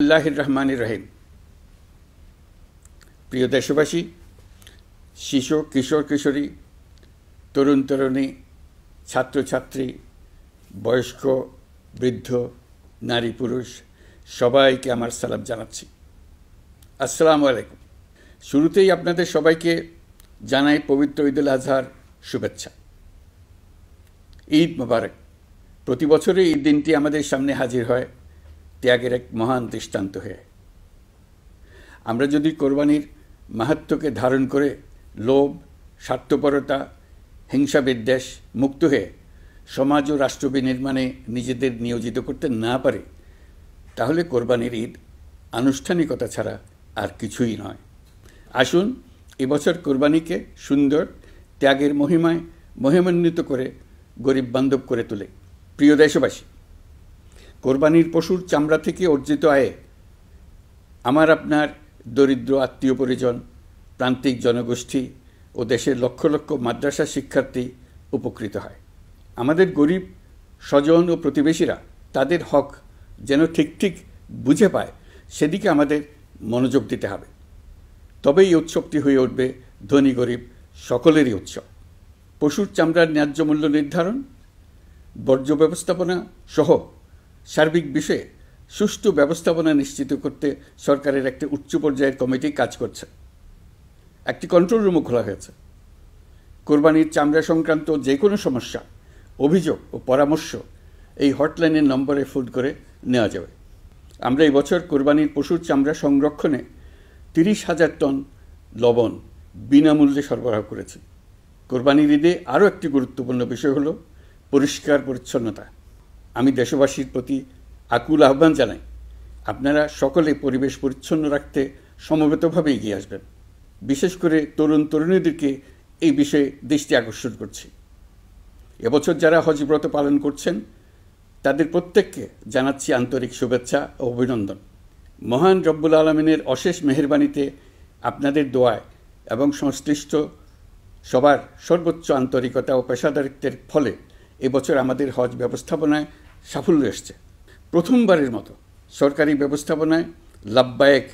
বিসমিল্লাহির রহমানির রহিম। প্রিয় দেশবাসী, শিশু, কিশোর কিশোরী, তরুণ তরুণী, ছাত্রছাত্রী, বয়স্ক, বৃদ্ধ, নারী পুরুষ সবাইকে আমার সালাম জানাচ্ছি। আসসালামু আলাইকুম। শুরুতেই আপনাদের সবাইকে জানাই পবিত্র ঈদুল আজহার শুভেচ্ছা। ঈদ মোবারক। প্রতি বছরই এই দিনটি আমাদের সামনে হাজির হয় ত্যাগের এক মহান দৃষ্টান্ত হয়ে। আমরা যদি কোরবানির মাহাত্ম্যকে ধারণ করে লোভ, স্বার্থপরতা, হিংসা বিদ্বেষ মুক্ত হয়ে সমাজ ও রাষ্ট্র বিনির্মাণে নিজেদের নিয়োজিত করতে না পারি, তাহলে কোরবানির ঈদ আনুষ্ঠানিকতা ছাড়া আর কিছুই নয়। আসুন এবছর কোরবানিকে সুন্দর, ত্যাগের মহিমায় মহিমান্বিত করে গরিব বান্ধব করে তোলে। প্রিয় দেশবাসী, কোরবানির পশুর চামড়া থেকে অর্জিত আয়ে আমার আপনার দরিদ্র আত্মীয় পরিজন, প্রান্তিক জনগোষ্ঠী ও দেশের লক্ষ লক্ষ মাদ্রাসা শিক্ষার্থী উপকৃত হয়। আমাদের গরিব স্বজন ও প্রতিবেশীরা তাদের হক যেন ঠিক ঠিক বুঝে পায়, সেদিকে আমাদের মনোযোগ দিতে হবে। তবেই এই উৎসবটি হয়ে উঠবে ধনী গরিব সকলেরই উৎসব। পশুর চামড়ার ন্যায্য মূল্য নির্ধারণ, বর্জ্য ব্যবস্থাপনা সহ সার্বিক বিষয়ে সুষ্ঠু ব্যবস্থাপনা নিশ্চিত করতে সরকারের একটি উচ্চ পর্যায়ের কমিটি কাজ করছে। একটি কন্ট্রোল রুমও খোলা হয়েছে। কোরবানির চামড়া সংক্রান্ত যে কোনো সমস্যা, অভিযোগ ও পরামর্শ এই হটলাইনের নম্বরে ফোন করে নেওয়া যাবে। আমরা এই বছর কোরবানির পশুর চামড়া সংরক্ষণে 30,000 টন লবণ বিনামূল্যে সরবরাহ করেছি। কোরবানির ঈদে আরও একটি গুরুত্বপূর্ণ বিষয় হলো পরিষ্কার পরিচ্ছন্নতা। আমি দেশবাসীর প্রতি আকুল আহ্বান জানাই, আপনারা সকলে পরিবেশ পরিচ্ছন্ন রাখতে সমবেতভাবে এগিয়ে আসবেন। বিশেষ করে তরুণ তরুণীদেরকে এই বিষয়ে দৃষ্টি আকর্ষণ করছি। এবছর যারা হজব্রত পালন করছেন তাদের প্রত্যেককে জানাচ্ছি আন্তরিক শুভেচ্ছা ও অভিনন্দন। মহান রব্বুল আলমিনের অশেষ মেহেরবানিতে, আপনাদের দোয়ায় এবং সংশ্লিষ্ট সবার সর্বোচ্চ আন্তরিকতা ও পেশাদারিত্বের ফলে এবছর আমাদের হজ ব্যবস্থাপনায় সাফল্য এসছে। প্রথমবারের মতো সরকারি ব্যবস্থাপনায় লাব্বায়েক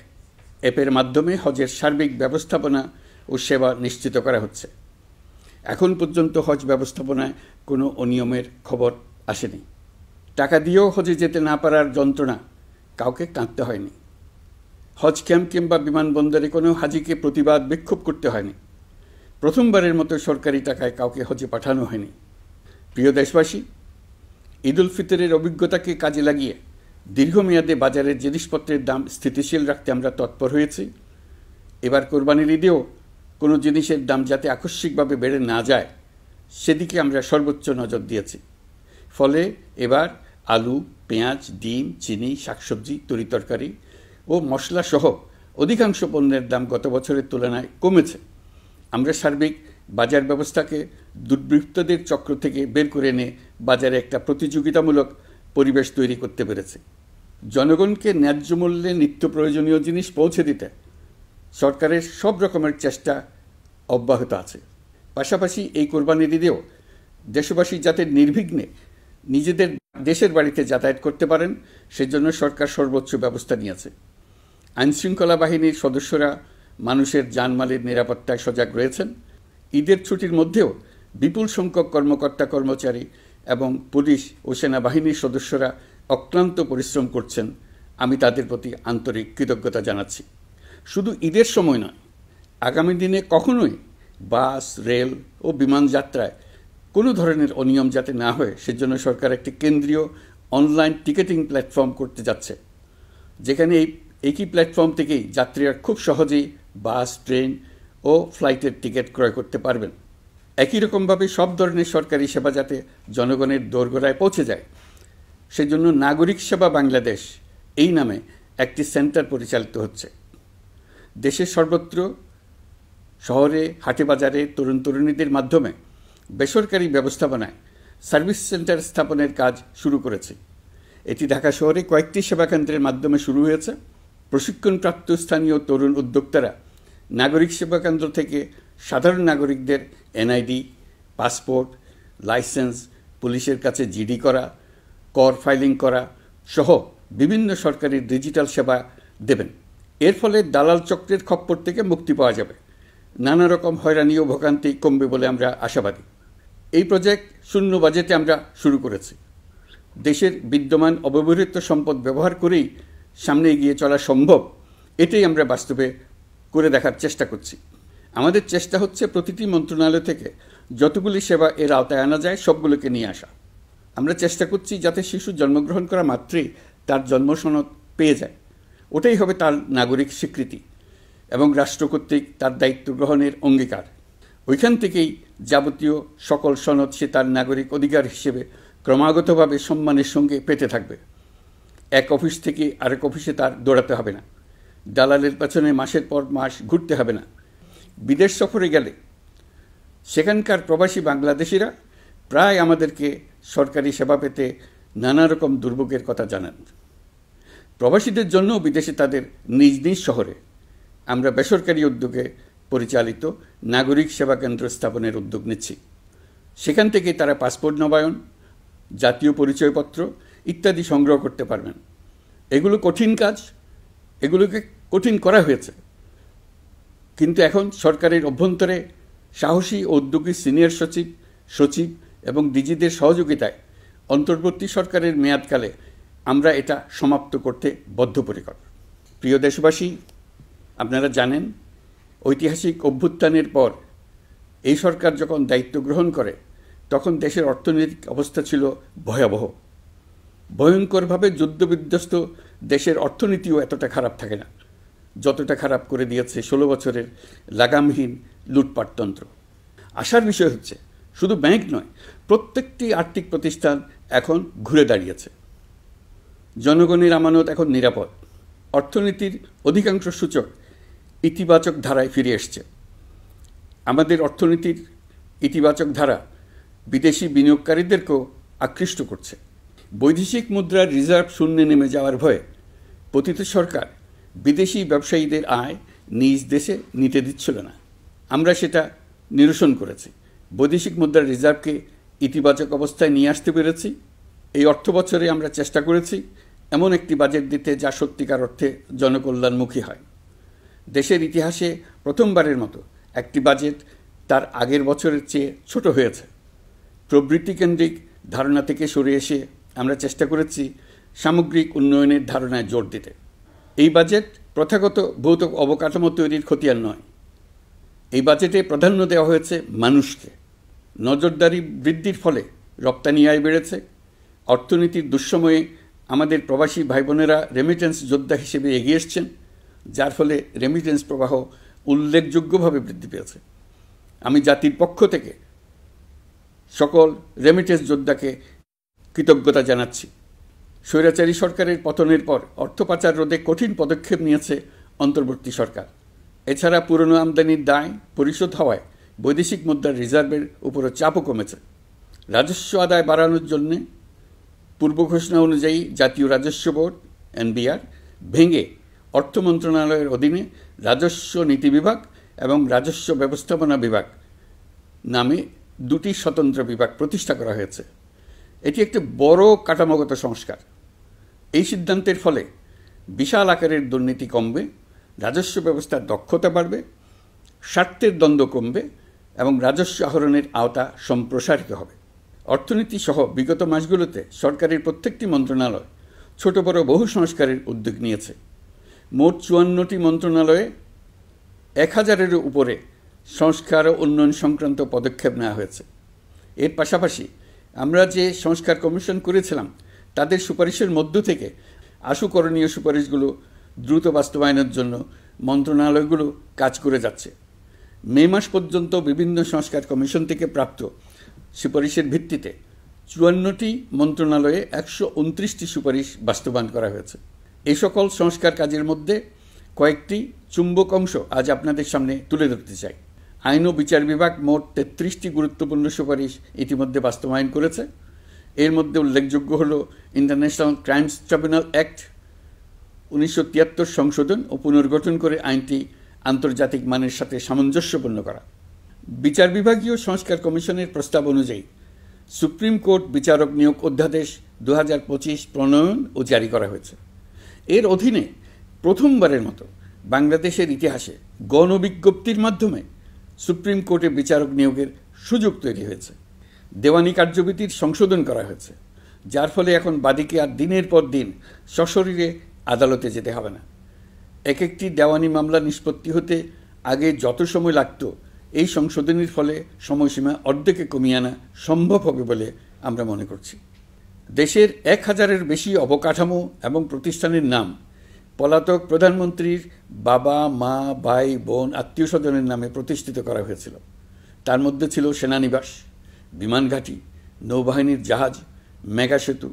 অ্যাপের মাধ্যমে হজের সার্বিক ব্যবস্থাপনা ও সেবা নিশ্চিত করা হচ্ছে। এখন পর্যন্ত হজ ব্যবস্থাপনায় কোনো অনিয়মের খবর আসেনি। টাকা দিয়েও হজে যেতে না পারার যন্ত্রণা কাউকে কাঁদতে হয়নি। হজ ক্যাম্প কিংবা বিমানবন্দরে কোনো হাজিকে প্রতিবাদ বিক্ষোভ করতে হয়নি। প্রথমবারের মতো সরকারি টাকায় কাউকে হজে পাঠানো হয়নি। প্রিয় দেশবাসী, ঈদ উল ফিতরের অভিজ্ঞতাকে কাজে লাগিয়ে দীর্ঘমেয়াদে বাজারের জিনিসপত্রের দাম স্থিতিশীল রাখতে আমরা তৎপর হয়েছি। এবার কোরবানির ঈদেও কোনো জিনিসের দাম যাতে আকস্মিকভাবে বেড়ে না যায়, সেদিকে আমরা সর্বোচ্চ নজর দিয়েছি। ফলে এবার আলু, পেঁয়াজ, ডিম, চিনি, শাকসবজি, তরিতরকারি ও মশলাসহ অধিকাংশ পণ্যের দাম গত বছরের তুলনায় কমেছে। আমরা সার্বিক বাজার ব্যবস্থাকে দুর্বৃত্তদের চক্র থেকে বের করে এনে বাজারে একটা প্রতিযোগিতামূলক পরিবেশ তৈরি করতে পেরেছি। জনগণকে ন্যায্য মূল্যে নিত্য প্রয়োজনীয় জিনিস পৌঁছে দিতে সরকারের সব রকমের চেষ্টা অব্যাহত আছে। পাশাপাশি এই কোরবানির ঈদেও দেশবাসী যাতে নির্বিঘ্নে নিজেদের দেশের বাড়িতে যাতায়াত করতে পারেন, সেজন্য সরকার সর্বোচ্চ ব্যবস্থা নিয়েছে। আইনশৃঙ্খলা বাহিনীর সদস্যরা মানুষের জানমালের নিরাপত্তায় সজাগ রয়েছেন। ঈদের ছুটির মধ্যেও বিপুল সংখ্যক কর্মকর্তা কর্মচারী এবং পুলিশ ও সেনাবাহিনীর সদস্যরা অক্লান্ত পরিশ্রম করছেন। আমি তাদের প্রতি আন্তরিক কৃতজ্ঞতা জানাচ্ছি। শুধু ঈদের সময় নয়, আগামী দিনে কখনোই বাস, রেল ও বিমান যাত্রায় কোনো ধরনের অনিয়ম যাতে না হয়, সেজন্য সরকার একটি কেন্দ্রীয় অনলাইন টিকেটিং প্ল্যাটফর্ম করতে যাচ্ছে, যেখানে এই একই প্ল্যাটফর্ম থেকেই যাত্রীরা খুব সহজেই বাস, ট্রেন ও ফ্লাইটের টিকিট ক্রয় করতে পারবেন। একই রকমভাবে সব ধরনের সরকারি সেবা যাতে জনগণের দোরগোড়ায় পৌঁছে যায়, সেজন্য নাগরিক সেবা বাংলাদেশ এই নামে একটি সেন্টার পরিচালিত হচ্ছে। দেশের সর্বত্র শহরে, হাটে বাজারে তরুণ তরুণীদের মাধ্যমে বেসরকারি ব্যবস্থাপনায় সার্ভিস সেন্টার স্থাপনের কাজ শুরু করেছে। এটি ঢাকা শহরে কয়েকটি সেবাকেন্দ্রের মাধ্যমে শুরু হয়েছে। প্রশিক্ষণপ্রাপ্ত স্থানীয় তরুণ উদ্যোক্তারা নাগরিক সেবা কেন্দ্র থেকে সাধারণ নাগরিকদের এনআইডি, পাসপোর্ট, লাইসেন্স, পুলিশের কাছে জিডি করা, কর ফাইলিং করা সহ বিভিন্ন সরকারি ডিজিটাল সেবা দেবেন। এর ফলে দালাল চক্রের খপ্পর থেকে মুক্তি পাওয়া যাবে, নানা রকম হয়রানি ও ভোগান্তি কমবে বলে আমরা আশাবাদী। এই প্রজেক্ট শূন্য বাজেটে আমরা শুরু করেছি। দেশের বিদ্যমান অব্যবহৃত সম্পদ ব্যবহার করেই সামনে এগিয়ে চলা সম্ভব, এটাই আমরা বাস্তবে করে দেখার চেষ্টা করছি। আমাদের চেষ্টা হচ্ছে প্রতিটি মন্ত্রণালয় থেকে যতগুলি সেবা এর আওতায় আনা যায় সবগুলোকে নিয়ে আসা। আমরা চেষ্টা করছি যাতে শিশু জন্মগ্রহণ করা মাত্রই তার জন্ম সনদ পেয়ে যায়। ওটাই হবে তার নাগরিক স্বীকৃতি এবং রাষ্ট্র কর্তৃক তার দায়িত্ব গ্রহণের অঙ্গীকার। ওইখান থেকেই যাবতীয় সকল সনদ সে তার নাগরিক অধিকার হিসেবে ক্রমাগতভাবে সম্মানের সঙ্গে পেতে থাকবে। এক অফিস থেকে আরেক অফিসে তার দৌড়াতে হবে না, দালালের পেছনে মাসের পর মাস ঘুরতে হবে না। বিদেশ সফরে গেলে সেখানকার প্রবাসী বাংলাদেশিরা প্রায় আমাদেরকে সরকারি সেবা পেতে নানা রকম দুর্ভোগের কথা জানান। প্রবাসীদের জন্য বিদেশে তাদের নিজ নিজ শহরে আমরা বেসরকারি উদ্যোগে পরিচালিত নাগরিক সেবা কেন্দ্র স্থাপনের উদ্যোগ নিচ্ছি। সেখান থেকে তারা পাসপোর্ট নবায়ন, জাতীয় পরিচয়পত্র ইত্যাদি সংগ্রহ করতে পারবেন। এগুলো কঠিন কাজ, এগুলোকে কঠিন করা হয়েছে, কিন্তু এখন সরকারের অভ্যন্তরে সাহসী ও উদ্যোগী সিনিয়র সচিব এবং ডিজিদের সহযোগিতায় অন্তর্বর্তী সরকারের মেয়াদকালে আমরা এটা সমাপ্ত করতে বদ্ধপরিকর। প্রিয় দেশবাসী, আপনারা জানেন ঐতিহাসিক অভ্যুত্থানের পর এই সরকার যখন দায়িত্ব গ্রহণ করে তখন দেশের অর্থনৈতিক অবস্থা ছিল ভয়াবহ। ভয়ঙ্করভাবে যুদ্ধবিধ্বস্ত দেশের অর্থনীতিও এতটা খারাপ থাকে না যতটা খারাপ করে দিয়েছে 16 বছরের লাগামহীন লুটপাটতন্ত্র। আশার বিষয় হচ্ছে শুধু ব্যাংক নয়, প্রত্যেকটি আর্থিক প্রতিষ্ঠান এখন ঘুরে দাঁড়িয়েছে। জনগণের আমানত এখন নিরাপদ। অর্থনীতির অধিকাংশ সূচক ইতিবাচক ধারায় ফিরে এসছে। আমাদের অর্থনীতির ইতিবাচক ধারা বিদেশি বিনিয়োগকারীদেরকেও আকৃষ্ট করছে। বৈদেশিক মুদ্রার রিজার্ভ শূন্যে নেমে যাওয়ার ভয়ে পতিত সরকার বিদেশি ব্যবসায়ীদের আয় নিজ দেশে নিতে দিচ্ছিল না। আমরা সেটা নিরসন করেছি। বৈদেশিক মুদ্রার রিজার্ভকে ইতিবাচক অবস্থায় নিয়ে আসতে পেরেছি। এই অর্থ বছরে আমরা চেষ্টা করেছি এমন একটি বাজেট দিতে যা সত্যিকার অর্থে জনকল্যাণমুখী হয়। দেশের ইতিহাসে প্রথমবারের মতো একটি বাজেট তার আগের বছরের চেয়ে ছোট হয়েছে। প্রবৃত্তিকেন্দ্রিক ধারণা থেকে সরে এসে আমরা চেষ্টা করেছি সামগ্রিক উন্নয়নের ধারণায় জোর দিতে। এই বাজেট প্রথাগত ভৌত অবকাঠামো তৈরির খতিয়ান নয়। এই বাজেটে প্রাধান্য দেওয়া হয়েছে মানুষকে। নজরদারি বৃদ্ধির ফলে রপ্তানি আয় বেড়েছে। অর্থনীতির দুঃসময়ে আমাদের প্রবাসী ভাই বোনেরা রেমিটেন্স যোদ্ধা হিসেবে এগিয়ে এসছেন, যার ফলে রেমিটেন্স প্রবাহ উল্লেখযোগ্যভাবে বৃদ্ধি পেয়েছে। আমি জাতির পক্ষ থেকে সকল রেমিটেন্স যোদ্ধাকে কৃতজ্ঞতা জানাচ্ছি। স্বৈরাচারী সরকারের পতনের পর অর্থ পাচার রোধে কঠিন পদক্ষেপ নিয়েছে অন্তর্বর্তী সরকার। এছাড়া পুরনো আমদানির দায় পরিশোধ হওয়ায় বৈদেশিক মুদ্রার রিজার্ভের উপরও চাপও কমেছে। রাজস্ব আদায় বাড়ানোর জন্য পূর্ব ঘোষণা অনুযায়ী জাতীয় রাজস্ব বোর্ড NBR ভেঙে অর্থ মন্ত্রণালয়ের অধীনে রাজস্ব নীতি বিভাগ এবং রাজস্ব ব্যবস্থাপনা বিভাগ নামে দুটি স্বতন্ত্র বিভাগ প্রতিষ্ঠা করা হয়েছে। এটি একটি বড় কাঠামোগত সংস্কার। এই সিদ্ধান্তের ফলে বিশাল আকারের দুর্নীতি কমবে, রাজস্ব ব্যবস্থার দক্ষতা বাড়বে, স্বার্থের দ্বন্দ্ব কমবে এবং রাজস্ব আহরণের আওতা সম্প্রসারিত হবে। অর্থনীতি সহ বিগত মাসগুলোতে সরকারের প্রত্যেকটি মন্ত্রণালয় ছোট বড় বহু সংস্কারের উদ্যোগ নিয়েছে। মোট 54টি মন্ত্রণালয়ে 1000-এরও উপরে সংস্কার ও উন্নয়ন সংক্রান্ত পদক্ষেপ নেওয়া হয়েছে। এর পাশাপাশি আমরা যে সংস্কার কমিশন করেছিলাম তাদের সুপারিশের মধ্য থেকে আশু করণীয় সুপারিশগুলো দ্রুত বাস্তবায়নের জন্য মন্ত্রণালয়গুলো কাজ করে যাচ্ছে। মে মাস পর্যন্ত বিভিন্ন সংস্কার কমিশন থেকে প্রাপ্ত সুপারিশের ভিত্তিতে 54টি মন্ত্রণালয়ে 129টি সুপারিশ বাস্তবায়ন করা হয়েছে। এই সকল সংস্কার কাজের মধ্যে কয়েকটি চুম্বক অংশ আজ আপনাদের সামনে তুলে ধরতে চাই। আইন ও বিচার বিভাগ মোট 33টি গুরুত্বপূর্ণ সুপারিশ ইতিমধ্যে বাস্তবায়ন করেছে। এর মধ্যে উল্লেখযোগ্য হল ইন্টারন্যাশনাল ক্রাইমস ট্রাইব্যুনাল অ্যাক্ট 1973 সংশোধন ও পুনর্গঠন করে আইনটি আন্তর্জাতিক মানের সাথে সামঞ্জস্যপূর্ণ করা। বিচার বিভাগীয় সংস্কার কমিশনের প্রস্তাব অনুযায়ী সুপ্রিম কোর্ট বিচারক নিয়োগ অধ্যাদেশ 2025 প্রণয়ন ও জারি করা হয়েছে। এর অধীনে প্রথমবারের মতো বাংলাদেশের ইতিহাসে গণবিজ্ঞপ্তির মাধ্যমে সুপ্রিম কোর্টে বিচারক নিয়োগের সুযোগ তৈরি হয়েছে। দেওয়ানি কার্যবিধির সংশোধন করা হয়েছে, যার ফলে এখন বাদীকে আর দিনের পর দিন সশরীরে আদালতে যেতে হবে না। এক একটি দেওয়ানি মামলা নিষ্পত্তি হতে আগে যত সময় লাগত, এই সংশোধনীর ফলে সময়সীমা অর্ধেকে কমিয়ে আনা সম্ভব হবে বলে আমরা মনে করছি। দেশের 1000-এর বেশি অবকাঠামো এবং প্রতিষ্ঠানের নাম পলাতক প্রধানমন্ত্রীর বাবা, মা, ভাই, বোন, আত্মীয় স্বজনের নামে প্রতিষ্ঠিত করা হয়েছিল। তার মধ্যে ছিল সেনানিবাস, বিমানঘাঁটি, নৌবাহিনীর জাহাজ, মেগা সেতু,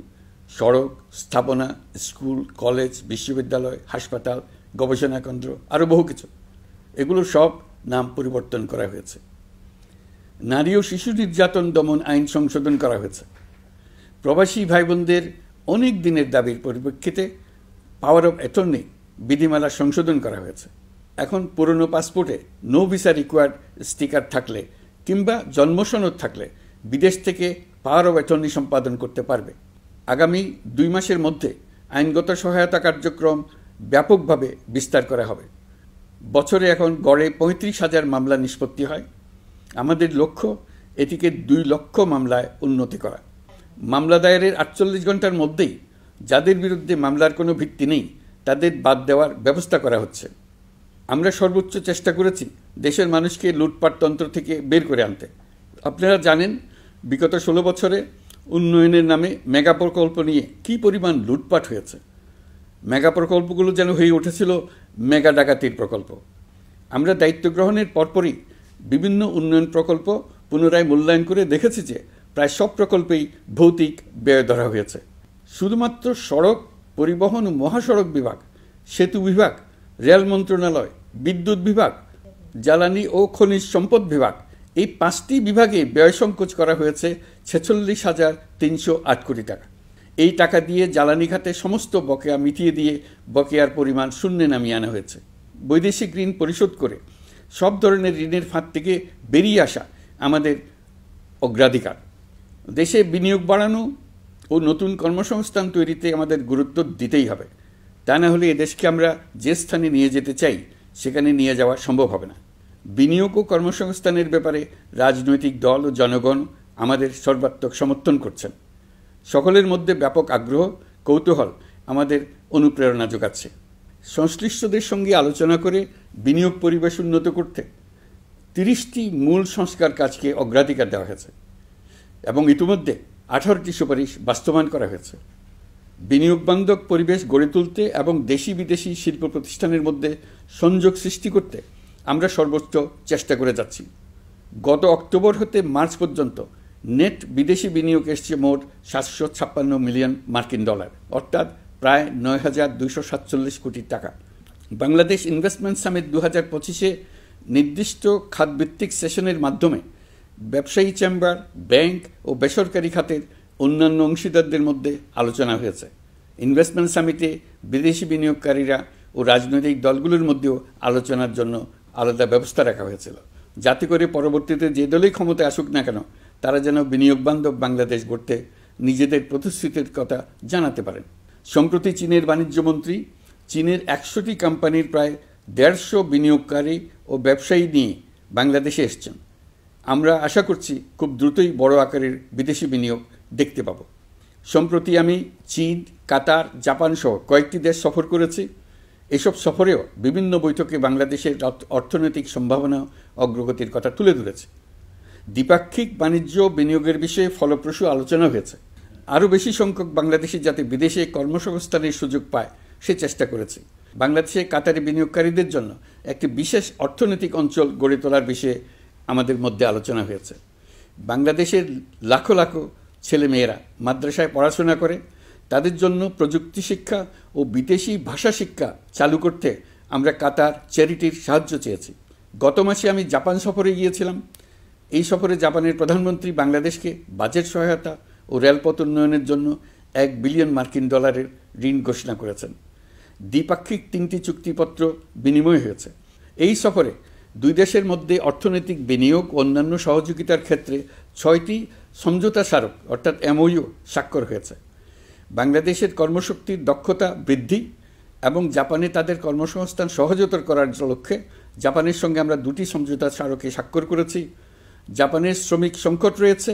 সড়ক, স্থাপনা, স্কুল, কলেজ, বিশ্ববিদ্যালয়, হাসপাতাল, গবেষণা কেন্দ্র, আরও বহু কিছু। এগুলো সব নাম পরিবর্তন করা হয়েছে। নারী ও শিশু নির্যাতন দমন আইন সংশোধন করা হয়েছে। প্রবাসী ভাই বোনদের অনেক দিনের দাবির পরিপ্রেক্ষিতে পাওয়ার অফ অ্যাটর্নি বিধিমালা সংশোধন করা হয়েছে। এখন পুরনো পাসপোর্টে নো ভিসা রিকোয়ার্ড স্টিকার থাকলে কিংবা জন্মসনদ থাকলে বিদেশ থেকে পাওয়ার অফ অ্যাটর্নি সম্পাদন করতে পারবে। আগামী 2 মাসের মধ্যে আইনগত সহায়তা কার্যক্রম ব্যাপকভাবে বিস্তার করা হবে। বছরে এখন গড়ে 35,000 মামলা নিষ্পত্তি হয়। আমাদের লক্ষ্য এটিকে 2 লক্ষ মামলায় উন্নতি করা। মামলা দায়েরের 48 ঘন্টার মধ্যেই যাদের বিরুদ্ধে মামলার কোনো ভিত্তি নেই তাদের বাদ দেওয়ার ব্যবস্থা করা হচ্ছে। আমরা সর্বোচ্চ চেষ্টা করেছি দেশের মানুষকে লুটপাটতন্ত্র থেকে বের করে আনতে। আপনারা জানেন, বিগত 16 বছরে উন্নয়নের নামে মেগা প্রকল্প নিয়ে কী পরিমাণ লুটপাট হয়েছে। মেগা প্রকল্পগুলো যেন হয়ে উঠেছিল মেগা ডাকাতির প্রকল্প। আমরা দায়িত্ব গ্রহণের পরপরই বিভিন্ন উন্নয়ন প্রকল্প পুনরায় মূল্যায়ন করে দেখেছি যে প্রায় সব প্রকল্পেই ভৌতিক ব্যয় ধরা হয়েছে। শুধুমাত্র সড়ক পরিবহন ও মহাসড়ক বিভাগ, সেতু বিভাগ, রেল মন্ত্রণালয়, বিদ্যুৎ বিভাগ, জ্বালানি ও খনিজ সম্পদ বিভাগ, এই 5টি বিভাগে ব্যয় সংকোচ করা হয়েছে 46,308 কোটি টাকা। এই টাকা দিয়ে জ্বালানি খাতে সমস্ত বকেয়া মিটিয়ে দিয়ে বকেয়ার পরিমাণ শূন্যে নামিয়ে আনা হয়েছে। বৈদেশিক ঋণ পরিশোধ করে সব ধরনের ঋণের ফাঁদ থেকে বেরিয়ে আসা আমাদের অগ্রাধিকার। দেশে বিনিয়োগ বাড়ানো ও নতুন কর্মসংস্থান তৈরিতে আমাদের গুরুত্ব দিতেই হবে। তা না হলে এদেশকে আমরা যে স্থানে নিয়ে যেতে চাই সেখানে নিয়ে যাওয়া সম্ভব হবে না। বিনিয়োগ ও কর্মসংস্থানের ব্যাপারে রাজনৈতিক দল ও জনগণ আমাদের সর্বাত্মক সমর্থন করছেন। সকলের মধ্যে ব্যাপক আগ্রহ, কৌতূহল আমাদের অনুপ্রেরণা যোগাচ্ছে। সংশ্লিষ্টদের সঙ্গে আলোচনা করে বিনিয়োগ পরিবেশ উন্নত করতে 30টি মূল সংস্কার কাজকে অগ্রাধিকার দেওয়া হয়েছে এবং ইতিমধ্যে 18টি সুপারিশ বাস্তবায়ন করা হয়েছে। বিনিয়োগ বান্ধব পরিবেশ গড়ে তুলতে এবং দেশি বিদেশি শিল্প প্রতিষ্ঠানের মধ্যে সংযোগ সৃষ্টি করতে আমরা সর্বোচ্চ চেষ্টা করে যাচ্ছি। গত অক্টোবর হতে মার্চ পর্যন্ত নেট বিদেশি বিনিয়োগ এসছে মোট 756 মিলিয়ন মার্কিন ডলার, অর্থাৎ প্রায় 9,247 কোটি টাকা। বাংলাদেশ ইনভেস্টমেন্ট সামিট 2025-এ নির্দিষ্ট খাতভিত্তিক সেশনের মাধ্যমে ব্যবসায়ী চেম্বার, ব্যাংক ও বেসরকারি খাতের অন্যান্য অংশীদারদের মধ্যে আলোচনা হয়েছে। ইনভেস্টমেন্ট সামিটে বিদেশি বিনিয়োগকারীরা ও রাজনৈতিক দলগুলোর মধ্যেও আলোচনার জন্য আলাদা ব্যবস্থা রাখা হয়েছিল, যাতে করে পরবর্তীতে যে দলই ক্ষমতায় আসুক না কেন তারা যেন বিনিয়োগ বান্ধব বাংলাদেশ গড়তে নিজেদের প্রতিশ্রুতির কথা জানাতে পারেন। সম্প্রতি চীনের বাণিজ্যমন্ত্রী চীনের 100টি কোম্পানির প্রায় 150 বিনিয়োগকারী ও ব্যবসায়ী নিয়ে বাংলাদেশে এসছেন। আমরা আশা করছি খুব দ্রুতই বড় আকারের বিদেশি বিনিয়োগ দেখতে পাব। সম্প্রতি আমি চীন, কাতার, জাপান সহ কয়েকটি দেশ সফর করেছি। এসব সফরেও বিভিন্ন বৈঠকে বাংলাদেশের অর্থনৈতিক সম্ভাবনা অগ্রগতির কথা তুলে ধরেছি। দ্বিপাক্ষিক বাণিজ্য বিনিয়োগের বিষয়ে ফলপ্রসূ আলোচনা হয়েছে। আরও বেশি সংখ্যক বাংলাদেশি যাতে বিদেশে কর্মসংস্থানের সুযোগ পায় সে চেষ্টা করেছি। বাংলাদেশে কাতারি বিনিয়োগকারীদের জন্য একটি বিশেষ অর্থনৈতিক অঞ্চল গড়ে তোলার বিষয়ে আমাদের মধ্যে আলোচনা হয়েছে। বাংলাদেশের লাখো লাখো ছেলেমেয়েরা মাদ্রাসায় পড়াশোনা করে, তাদের জন্য প্রযুক্তি শিক্ষা ও বিদেশি ভাষা শিক্ষা চালু করতে আমরা কাতার চ্যারিটির সাহায্য চেয়েছি। গত মাসে আমি জাপান সফরে গিয়েছিলাম। এই সফরে জাপানের প্রধানমন্ত্রী বাংলাদেশকে বাজেট সহায়তা ও রেলপথ উন্নয়নের জন্য $1 বিলিয়ন মার্কিন ডলারের ঋণ ঘোষণা করেছেন। দ্বিপাক্ষিক 3টি চুক্তিপত্র বিনিময় হয়েছে। এই সফরে দুই দেশের মধ্যে অর্থনৈতিক বিনিয়োগ ও অন্যান্য সহযোগিতার ক্ষেত্রে 6টি সমঝোতা স্মারক অর্থাৎ MOU স্বাক্ষর হয়েছে। বাংলাদেশের কর্মশক্তির দক্ষতা বৃদ্ধি, এবং জাপানে তাদের কর্মসংস্থান সহজতর করার লক্ষ্যে জাপানের সঙ্গে আমরা 2টি সমঝোতা স্মারকে স্বাক্ষর করেছি। জাপানের শ্রমিক সংকট রয়েছে,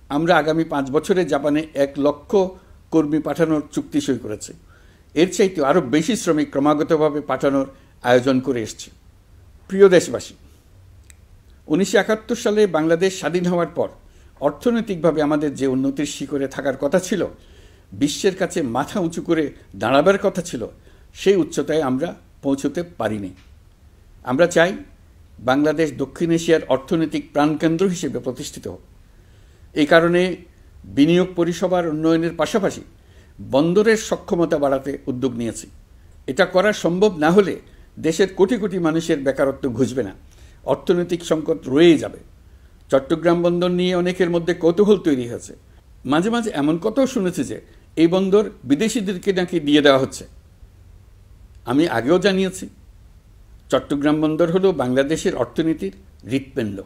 আমরা আগামী 5 বছরে জাপানে 1 লক্ষ কর্মী পাঠানোর চুক্তি সই করেছি। এর চাইতে আরও বেশি শ্রমিক ক্রমাগতভাবে পাঠানোর আয়োজন করে এসছে। প্রিয় দেশবাসী, 1971 সালে বাংলাদেশ স্বাধীন হওয়ার পর অর্থনৈতিকভাবে আমাদের যে উন্নতির শিখরে থাকার কথা ছিল, বিশ্বের কাছে মাথা উঁচু করে দাঁড়াবার কথা ছিল, সেই উচ্চতায় আমরা পৌঁছতে পারিনি। আমরা চাই বাংলাদেশ দক্ষিণ এশিয়ার অর্থনৈতিক প্রাণকেন্দ্র হিসেবে প্রতিষ্ঠিত হোক। এই কারণে বিনিয়োগ পরিষেবার উন্নয়নের পাশাপাশি বন্দরের সক্ষমতা বাড়াতে উদ্যোগ নিয়েছি। এটা করা সম্ভব না হলে দেশের কোটি কোটি মানুষের বেকারত্ব ঘুচবে না, অর্থনৈতিক সংকট রয়েই যাবে। চট্টগ্রাম বন্দর নিয়ে অনেকের মধ্যে কৌতূহল তৈরি হয়েছে। মাঝে মাঝে এমন কথাও শুনেছি যে এই বন্দর বিদেশিদেরকে নাকি দিয়ে দেওয়া হচ্ছে। আমি আগেও জানিয়েছি, চট্টগ্রাম বন্দর হলো বাংলাদেশের অর্থনীতির হৃৎপিণ্ড।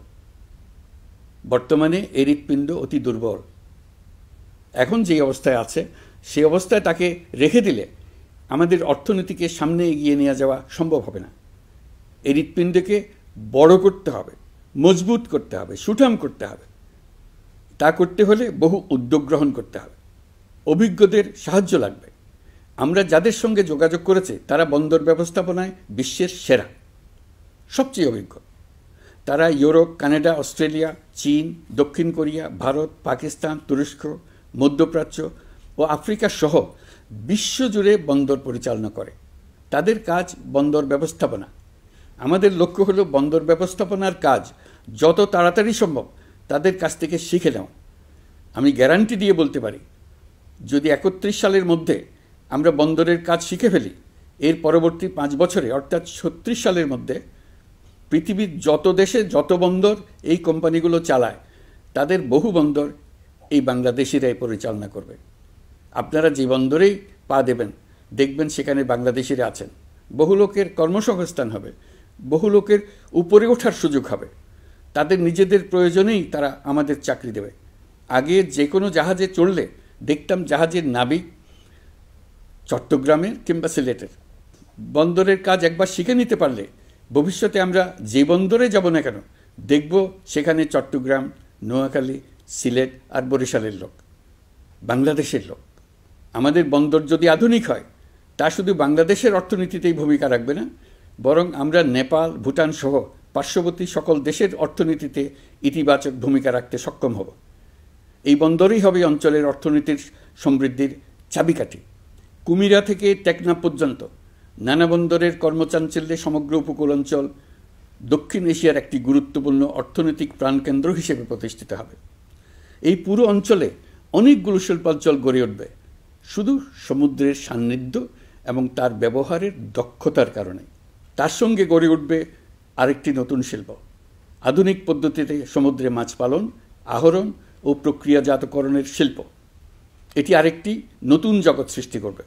বর্তমানে এই হৃৎপিণ্ড অতি দুর্বল। এখন যে অবস্থায় আছে সেই অবস্থায় তাকে রেখে দিলে আমাদের অর্থনীতিকে সামনে এগিয়ে নিয়ে যাওয়া সম্ভব হবে না। এই হৃৎপিণ্ডকে বড় করতে হবে, মজবুত করতে হবে, সুঠাম করতে হবে। তা করতে হলে বহু উদ্যোগ গ্রহণ করতে হবে, অভিজ্ঞদের সাহায্য লাগবে। আমরা যাদের সঙ্গে যোগাযোগ করেছি তারা বন্দর ব্যবস্থাপনায় বিশ্বের সেরা, সবচেয়ে অভিজ্ঞ। তারা ইউরোপ, কানাডা, অস্ট্রেলিয়া, চীন, দক্ষিণ কোরিয়া, ভারত, পাকিস্তান, তুরস্ক, মধ্যপ্রাচ্য ও আফ্রিকা সহ বিশ্বজুড়ে বন্দর পরিচালনা করে। তাদের কাজ বন্দর ব্যবস্থাপনা। আমাদের লক্ষ্য হলো বন্দর ব্যবস্থাপনার কাজ যত তাড়াতাড়ি সম্ভব তাদের কাছ থেকে শিখে নেওয়া। আমি গ্যারান্টি দিয়ে বলতে পারি, যদি 31 সালের মধ্যে আমরা বন্দরের কাজ শিখে ফেলি, এর পরবর্তী 5 বছরে অর্থাৎ 36 সালের মধ্যে পৃথিবীর যত দেশে যত বন্দর এই কোম্পানিগুলো চালায় তাদের বহু বন্দর এই বাংলাদেশিরাই পরিচালনা করবে। আপনারা যে বন্দরেই পা দেবেন দেখবেন সেখানে বাংলাদেশিরা আছেন। বহু লোকের কর্মসংস্থান হবে, বহু লোকের উপরে ওঠার সুযোগ হবে। তাদের নিজেদের প্রয়োজনেই তারা আমাদের চাকরি দেবে। আগে যে কোনো জাহাজে চড়লে দেখতাম জাহাজের নাবিক চট্টগ্রামের কিংবা সিলেটের। বন্দরের কাজ একবার শিখে নিতে পারলে ভবিষ্যতে আমরা যে বন্দরে যাব না কেন দেখব সেখানে চট্টগ্রাম, নোয়াখালী, সিলেট আর বরিশালের লোক, বাংলাদেশের লোক। আমাদের বন্দর যদি আধুনিক হয় তা শুধু বাংলাদেশের অর্থনীতিতেই ভূমিকা রাখবে না, বরং আমরা নেপাল, ভুটান সহ পার্শ্ববর্তী সকল দেশের অর্থনীতিতে ইতিবাচক ভূমিকা রাখতে সক্ষম হব। এই বন্দরই হবে অঞ্চলের অর্থনীতির সমৃদ্ধির চাবিকাঠি। কুমিরা থেকে টেকনাফ পর্যন্ত নানা বন্দরের কর্মচাঞ্চল্যে সমগ্র উপকূল অঞ্চল দক্ষিণ এশিয়ার একটি গুরুত্বপূর্ণ অর্থনৈতিক প্রাণকেন্দ্র হিসেবে প্রতিষ্ঠিত হবে। এই পুরো অঞ্চলে অনেকগুলো শিল্পাঞ্চল গড়ে উঠবে শুধু সমুদ্রের সান্নিধ্য এবং তার ব্যবহারের দক্ষতার কারণে। তার সঙ্গে গড়ে উঠবে আরেকটি নতুন শিল্প, আধুনিক পদ্ধতিতে সমুদ্রে মাছ পালন, আহরণ ও প্রক্রিয়াজাতকরণের শিল্প। এটি আরেকটি নতুন জগৎ সৃষ্টি করবে।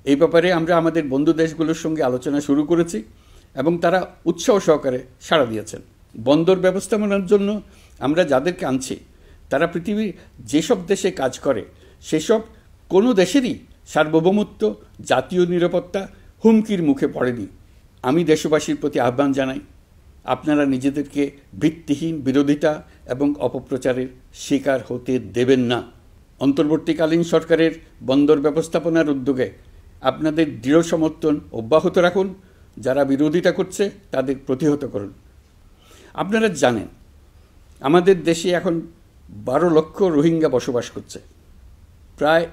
এই ব্যাপারে আমরা আমাদের বন্ধু দেশগুলোর সঙ্গে আলোচনা শুরু করেছি এবং তারা উৎসাহ সহকারে সাড়া দিয়েছেন। বন্দর ব্যবস্থাপনার জন্য আমরা যাদেরকে আনছি তারা পৃথিবীর যেসব দেশে কাজ করে সেসব কোনো দেশেরই সার্বভৌমত্ব, জাতীয় নিরাপত্তা হুমকির মুখে পড়েনি। আমি দেশবাসীর প্রতি আহ্বান জানাই, আপনারা নিজেদেরকে ভিত্তিহীন বিরোধিতা এবং অপপ্রচারের শিকার হতে দেবেন না। অন্তর্বর্তীকালীন সরকারের বন্দর ব্যবস্থাপনার উদ্যোগে আপনাদের দৃঢ় সমর্থন অব্যাহত রাখুন। যারা বিরোধিতা করছে তাদের প্রতিহত করুন। আপনারা জানেন আমাদের দেশে এখন 12 লক্ষ রোহিঙ্গা বসবাস করছে। প্রায়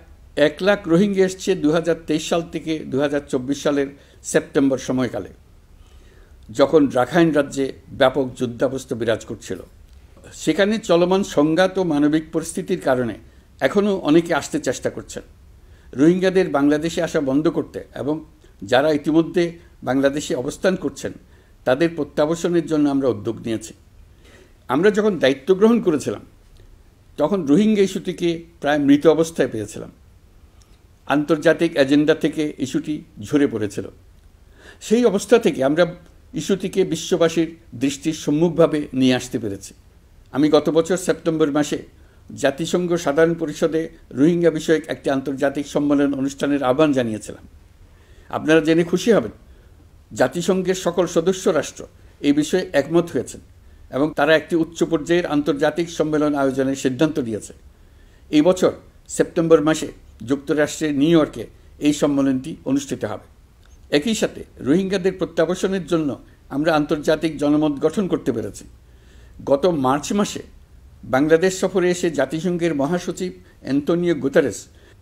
1 লাখ রোহিঙ্গা এসছে 2023 সাল থেকে 2024 সালের সেপ্টেম্বর সময়কালে, যখন রাখাইন রাজ্যে ব্যাপক যুদ্ধাবস্থা বিরাজ করছিল। সেখানে চলমান সংঘাত ও মানবিক পরিস্থিতির কারণে এখনও অনেকে আসতে চেষ্টা করছেন। রোহিঙ্গাদের বাংলাদেশে আসা বন্ধ করতে এবং যারা ইতিমধ্যে বাংলাদেশে অবস্থান করছেন তাদের প্রত্যাবাসনের জন্য আমরা উদ্যোগ নিয়েছি। আমরা যখন দায়িত্ব গ্রহণ করেছিলাম তখন রোহিঙ্গা ইস্যুটিকে প্রায় মৃত অবস্থায় পেয়েছিলাম। আন্তর্জাতিক এজেন্ডা থেকে ইস্যুটি ঝরে পড়েছিল। সেই অবস্থা থেকে আমরা ইস্যুটিকে বিশ্ববাসীর দৃষ্টির সম্মুখভাবে নিয়ে আসতে পেরেছি। আমি গত বছর সেপ্টেম্বর মাসে জাতিসংঘ সাধারণ পরিষদে রোহিঙ্গা বিষয়ক একটি আন্তর্জাতিক সম্মেলন অনুষ্ঠানের আহ্বান জানিয়েছিলাম। আপনারা জেনে খুশি হবেন, জাতিসংঘের সকল সদস্য রাষ্ট্র এই বিষয়ে একমত হয়েছেন এবং তারা একটি উচ্চ পর্যায়ের আন্তর্জাতিক সম্মেলন আয়োজনের সিদ্ধান্ত নিয়েছে। এই বছর সেপ্টেম্বর মাসে যুক্তরাষ্ট্রের নিউ ইয়র্কে এই সম্মেলনটি অনুষ্ঠিত হবে। একই সাথে রোহিঙ্গাদের প্রত্যাবাসনের জন্য আমরা আন্তর্জাতিক জনমত গঠন করতে পেরেছি। গত মার্চ মাসে বাংলাদেশ সফরে এসে জাতিসংঘের মহাসচিব অ্যান্টোনিও গুতেরেস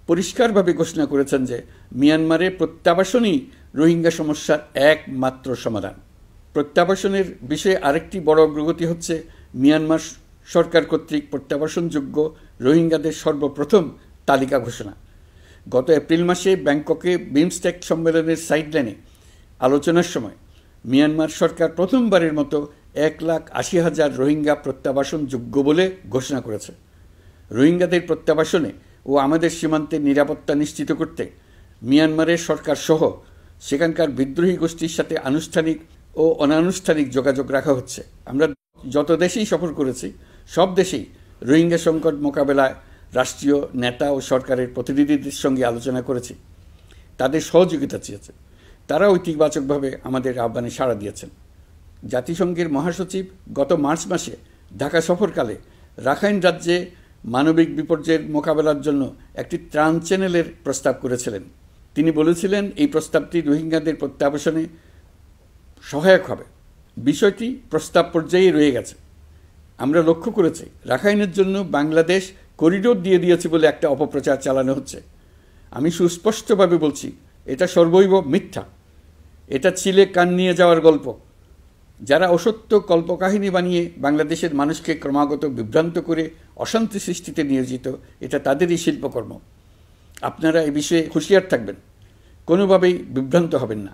পরিষ্কারভাবে ঘোষণা করেছেন যে মিয়ানমারের প্রত্যাবাসনই রোহিঙ্গা সমস্যার একমাত্র সমাধান। প্রত্যাবাসনের বিষয়ে আরেকটি বড় অগ্রগতি হচ্ছে মিয়ানমার সরকার কর্তৃক প্রত্যাবাসনযোগ্য রোহিঙ্গাদের সর্বপ্রথম তালিকা ঘোষণা। গত এপ্রিল মাসে ব্যাংককে বিমস্টেক সম্মেলনের সাইডলাইনে আলোচনার সময় মিয়ানমার সরকার প্রথমবারের মতো 1,80,000 রোহিঙ্গা প্রত্যাবাসনযোগ্য বলে ঘোষণা করেছে। রোহিঙ্গাদের প্রত্যাবাসনে ও আমাদের সীমান্তের নিরাপত্তা নিশ্চিত করতে মিয়ানমারের সরকার সহ সেখানকার বিদ্রোহী গোষ্ঠীর সাথে আনুষ্ঠানিক ও অনানুষ্ঠানিক যোগাযোগ রাখা হচ্ছে। আমরা যত দেশেই সফর করেছি সব দেশেই রোহিঙ্গা সংকট মোকাবেলায় রাষ্ট্রীয় নেতা ও সরকারের প্রতিনিধিদের সঙ্গে আলোচনা করেছি, তাদের সহযোগিতা চেয়েছে। তারা ইতিবাচকভাবে আমাদের আহ্বানে সাড়া দিয়েছেন। জাতিসংঘের মহাসচিব গত মার্চ মাসে ঢাকা সফরকালে রাখাইন রাজ্যে মানবিক বিপর্যয়ের মোকাবেলার জন্য একটি ত্রাণ চ্যানেলের প্রস্তাব করেছিলেন। তিনি বলেছিলেন এই প্রস্তাবটি রোহিঙ্গাদের প্রত্যাবাসনে সহায়ক হবে। বিষয়টি প্রস্তাব পর্যায়ে রয়ে গেছে। আমরা লক্ষ্য করেছি রাখাইনের জন্য বাংলাদেশ করিডোর দিয়ে দিয়েছে বলে একটা অপপ্রচার চালানো হচ্ছে। আমি সুস্পষ্টভাবে বলছি, এটা সর্বৈব মিথ্যা। এটা চিলে কান নিয়ে যাওয়ার গল্প। যারা অসত্য কল্পকাহিনী বানিয়ে বাংলাদেশের মানুষকে ক্রমাগত বিভ্রান্ত করে অশান্তি সৃষ্টিতে নিয়োজিত, এটা তাদেরই শিল্পকর্ম। আপনারা এ বিষয়ে হুঁশিয়ার থাকবেন, কোনোভাবেই বিভ্রান্ত হবেন না।